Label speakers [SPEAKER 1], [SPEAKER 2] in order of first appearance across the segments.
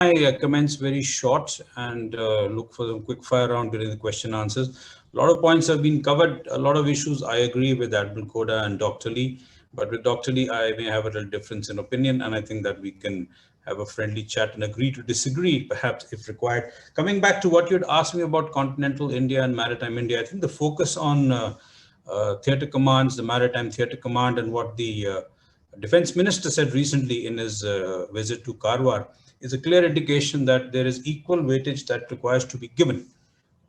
[SPEAKER 1] My comments very short and look for some quick fire round during the question answers. A lot of points have been covered, a lot of issues I agree with Admiral Koda and Dr. Lee, but with Dr. Lee I may have a little difference in opinion, and I think that we can have a friendly chat and agree to disagree perhaps if required. Coming back to what you'd asked me about continental India and maritime India, I think the focus on theatre commands, the maritime theatre command, and what the defense minister said recently in his visit to Karwar is a clear indication that there is equal weightage that requires to be given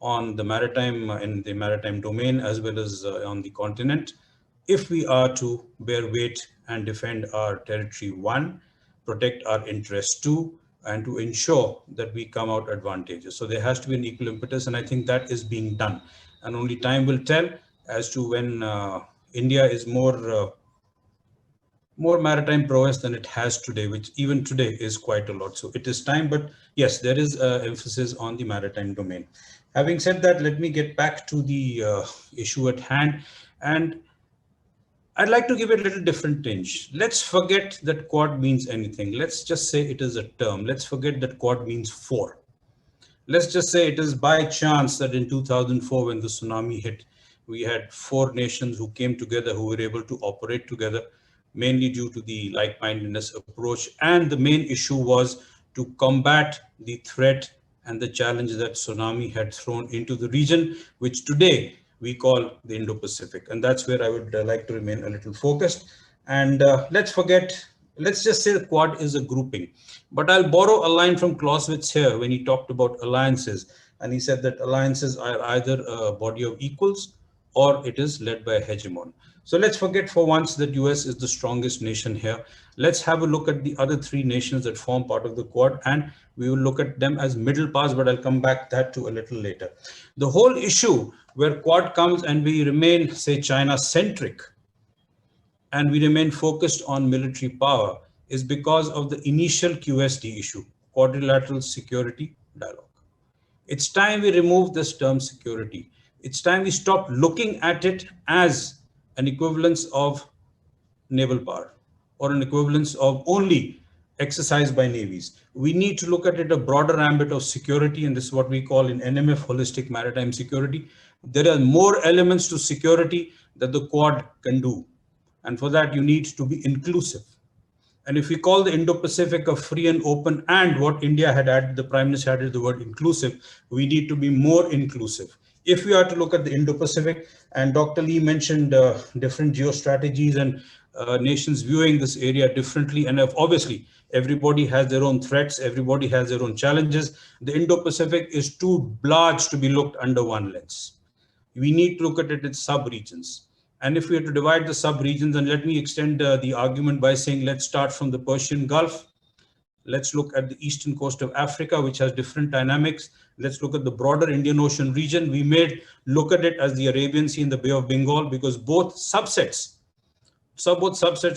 [SPEAKER 1] on the maritime in the maritime domain as well as on the continent if we are to bear weight and defend our territory, one, protect our interests, two, and to ensure that we come out advantageous. So there has to be an equal impetus, and I think that is being done. And only time will tell as to when India is more maritime prowess than it has today, which even today is quite a lot. So it is time, but yes, there is emphasis on the maritime domain. Having said that, let me get back to the issue at hand. And I'd like to give it a little different tinge. Let's forget that Quad means anything. Let's just say it is a term. Let's forget that Quad means four. Let's just say it is by chance that in 2004, when the tsunami hit, we had four nations who came together, who were able to operate together, mainly due to the like-mindedness approach. And the main issue was to combat the threat and the challenge that tsunami had thrown into the region, which today we call the Indo-Pacific. And that's where I would like to remain a little focused. And let's just say the Quad is a grouping. But I'll borrow a line from Clausewitz here when he talked about alliances. And he said that alliances are either a body of equals or it is led by a hegemon. So let's forget for once that US is the strongest nation here. Let's have a look at the other three nations that form part of the Quad, and we will look at them as middle powers, but I'll come back that to a little later. The whole issue where Quad comes and we remain, say, China-centric, and we remain focused on military power is because of the initial QSD issue, quadrilateral security dialogue. It's time we remove this term security. It's time we stop looking at it as an equivalence of naval power or an equivalence of only exercise by navies. We need to look at it a broader ambit of security, and this is what we call in NMF holistic maritime security. There are more elements to security that the Quad can do. And for that, you need to be inclusive. And if we call the Indo-Pacific a free and open, and what India had added, the Prime Minister added the word inclusive, we need to be more inclusive. If we are to look at the Indo-Pacific, and Dr. Lee mentioned different geostrategies and nations viewing this area differently, and obviously everybody has their own threats, everybody has their own challenges. The Indo-Pacific is too large to be looked under one lens. We need to look at it in sub-regions. And if we are to divide the sub-regions, and let me extend the argument by saying, let's start from the Persian Gulf. Let's look at the eastern coast of Africa, which has different dynamics. Let's look at the broader Indian Ocean region. We may look at it as the Arabian Sea and the Bay of Bengal, because both subsets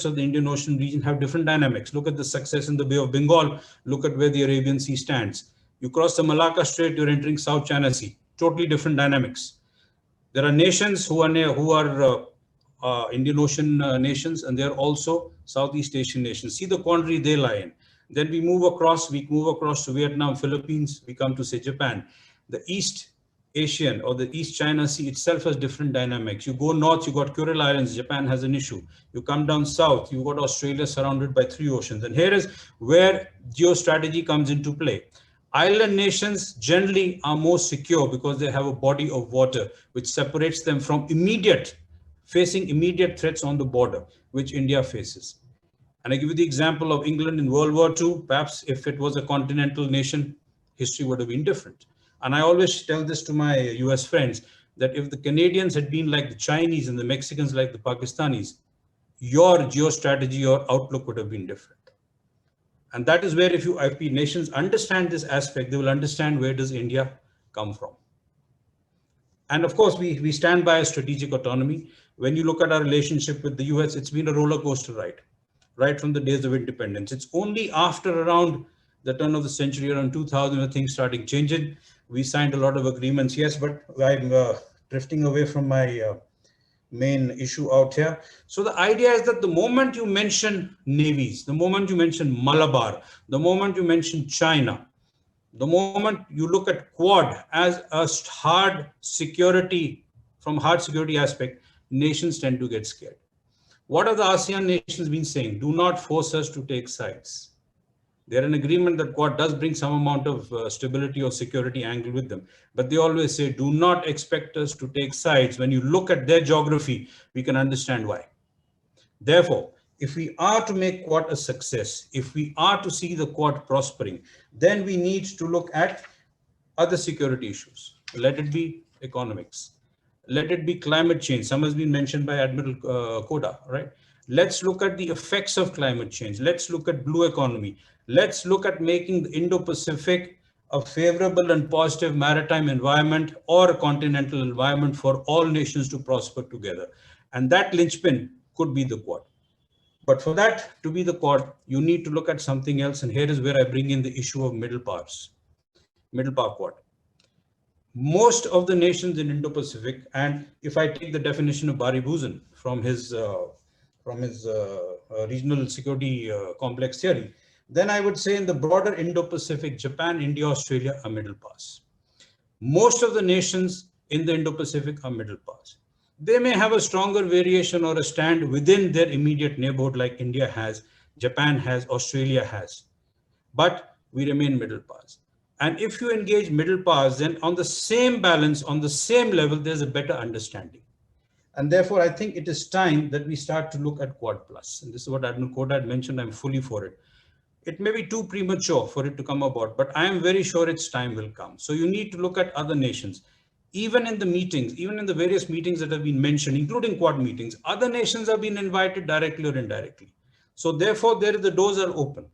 [SPEAKER 1] of the Indian Ocean region have different dynamics. Look at the success in the Bay of Bengal. Look at where the Arabian Sea stands. You cross the Malacca Strait, you're entering South China Sea. Totally different dynamics. There are nations who are Indian Ocean nations, and they are also Southeast Asian nations. See the quandary they lie in. Then we move across to Vietnam, Philippines, we come to, say, Japan. The East Asian or the East China Sea itself has different dynamics. You go north, you got Kuril Islands, Japan has an issue. You come down south, you got Australia surrounded by three oceans. And here is where geostrategy comes into play. Island nations generally are more secure because they have a body of water which separates them from facing immediate threats on the border, which India faces. And I give you the example of England in World War II. Perhaps if it was a continental nation, history would have been different. And I always tell this to my US friends, that if the Canadians had been like the Chinese and the Mexicans like the Pakistanis, your geostrategy, your outlook would have been different. And that is where if nations understand this aspect, they will understand where does India come from. And of course, we stand by a strategic autonomy. When you look at our relationship with the US, it's been a roller coaster ride, right from the days of independence. It's only after around the turn of the century, around 2000, when things started changing. We signed a lot of agreements, yes, but I'm drifting away from my main issue out here. So the idea is that the moment you mention navies, the moment you mention Malabar, the moment you mention China, the moment you look at Quad as a hard security aspect, nations tend to get scared. What are the ASEAN nations been saying? Do not force us to take sides. They're in agreement that Quad does bring some amount of stability or security angle with them. But they always say, do not expect us to take sides. When you look at their geography, we can understand why. Therefore, if we are to make Quad a success, if we are to see the Quad prospering, then we need to look at other security issues. Let it be economics. Let it be climate change. Some has been mentioned by Admiral Koda, right? Let's look at the effects of climate change. Let's look at blue economy. Let's look at making the Indo-Pacific a favorable and positive maritime environment or a continental environment for all nations to prosper together. And that linchpin could be the Quad. But for that to be the Quad, you need to look at something else. And here is where I bring in the issue of middle powers, middle power Quad. Most of the nations in Indo-Pacific, and if I take the definition of Barry Buzan from his regional security complex theory, then I would say in the broader Indo-Pacific, Japan, India, Australia are middle powers. Most of the nations in the Indo-Pacific are middle powers. They may have a stronger variation or a stand within their immediate neighborhood like India has, Japan has, Australia has, but we remain middle powers. And if you engage middle powers, then on the same balance, on the same level, there's a better understanding. And therefore, I think it is time that we start to look at Quad Plus. And this is what Admiral Koda had mentioned. I'm fully for it. It may be too premature for it to come about, but I am very sure its time will come. So you need to look at other nations. Even in the meetings, even in the various meetings that have been mentioned, including Quad meetings, other nations have been invited directly or indirectly. So therefore, the doors are open.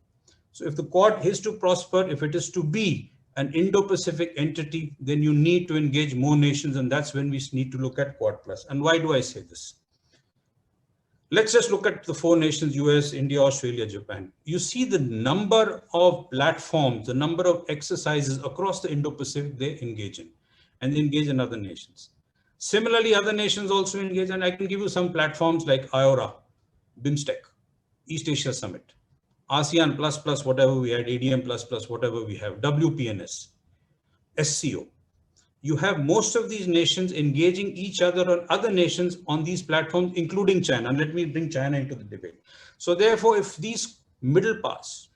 [SPEAKER 1] So if the Quad is to prosper, if it is to be an Indo-Pacific entity, then you need to engage more nations, and that's when we need to look at Quad Plus. And why do I say this? Let's just look at the four nations, US, India, Australia, Japan. You see the number of platforms, the number of exercises across the Indo-Pacific they engage in, and they engage in other nations. Similarly, other nations also engage, and I can give you some platforms like IORA, BIMSTEC, East Asia Summit, ASEAN plus plus whatever we had, ADM plus plus whatever we have, WPNS, SCO. You have most of these nations engaging each other or other nations on these platforms, including China. And let me bring China into the debate. So therefore, if these middle powers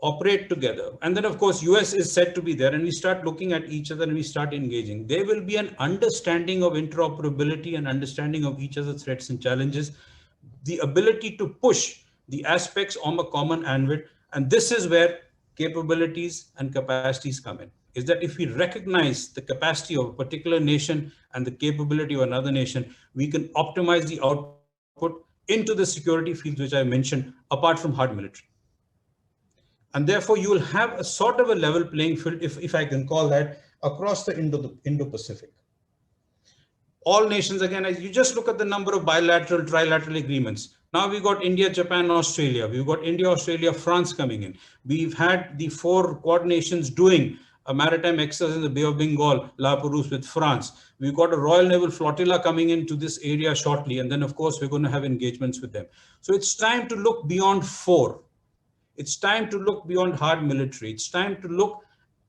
[SPEAKER 1] operate together, and then of course, US is said to be there, and we start looking at each other and we start engaging, there will be an understanding of interoperability and understanding of each other's threats and challenges, the ability to push the aspects on a common ambit. And this is where capabilities and capacities come in, is that if we recognize the capacity of a particular nation and the capability of another nation, we can optimize the output into the security fields, which I mentioned, apart from hard military. And therefore, you will have a sort of a level playing field, if I can call that, across the Indo-Pacific. All nations, again, you just look at the number of bilateral, trilateral agreements. Now we've got India, Japan, Australia. We've got India, Australia, France coming in. We've had the four Quad nations doing a maritime exercise in the Bay of Bengal, La Perouse with France. We've got a Royal Naval Flotilla coming into this area shortly. And then, of course, we're going to have engagements with them. So it's time to look beyond four. It's time to look beyond hard military. It's time to look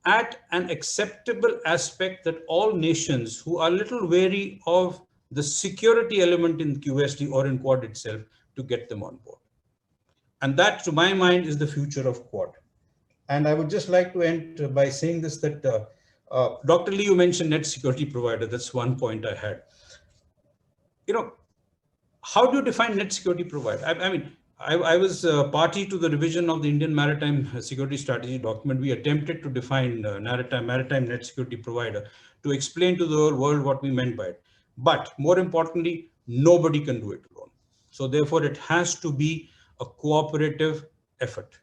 [SPEAKER 1] at an acceptable aspect that all nations who are a little wary of the security element in QSD or in Quad itself, to get them on board. And that, to my mind, is the future of Quad. And I would just like to end by saying this, that Dr. Lee, you mentioned net security provider. That's one point I had. You know, how do you define net security provider? I was party to the revision of the Indian Maritime Security Strategy document. We attempted to define maritime net security provider to explain to the whole world what we meant by it. But more importantly, nobody can do it alone. So therefore, it has to be a cooperative effort.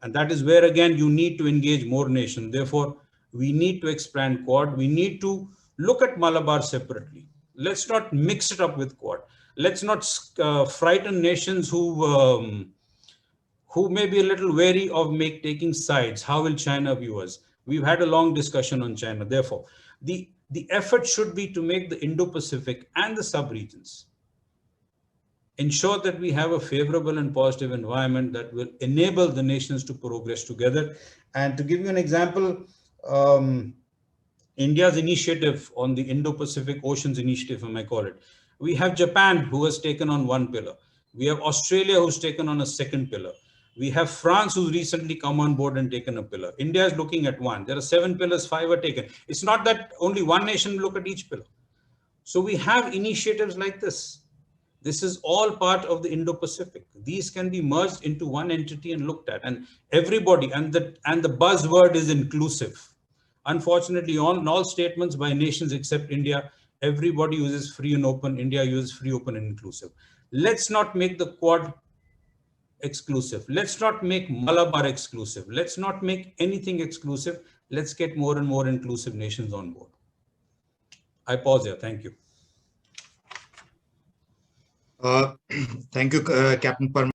[SPEAKER 1] And that is where, again, you need to engage more nations. Therefore, we need to expand Quad. We need to look at Malabar separately. Let's not mix it up with Quad. Let's not frighten nations who may be a little wary of taking sides. How will China view us? We've had a long discussion on China. Therefore, the The effort should be to make the Indo-Pacific and the sub-regions ensure that we have a favorable and positive environment that will enable the nations to progress together. And to give you an example, India's initiative on the Indo-Pacific Oceans Initiative, I might call it. We have Japan, who has taken on one pillar. We have Australia, who's taken on a second pillar. We have France, who's recently come on board and taken a pillar. India is looking at one. There are 7 pillars, 5 are taken. It's not that only one nation will look at each pillar. So we have initiatives like this. This is all part of the Indo-Pacific. These can be merged into one entity and looked at. And everybody, and the buzzword is inclusive. Unfortunately, on all statements by nations except India, everybody uses free and open. India uses free, open, and inclusive. Let's not make the Quad exclusive. Let's not make Malabar exclusive. Let's not make anything exclusive. Let's get more and more inclusive nations on board. I pause here. Thank you.
[SPEAKER 2] Thank you, Captain Parmar.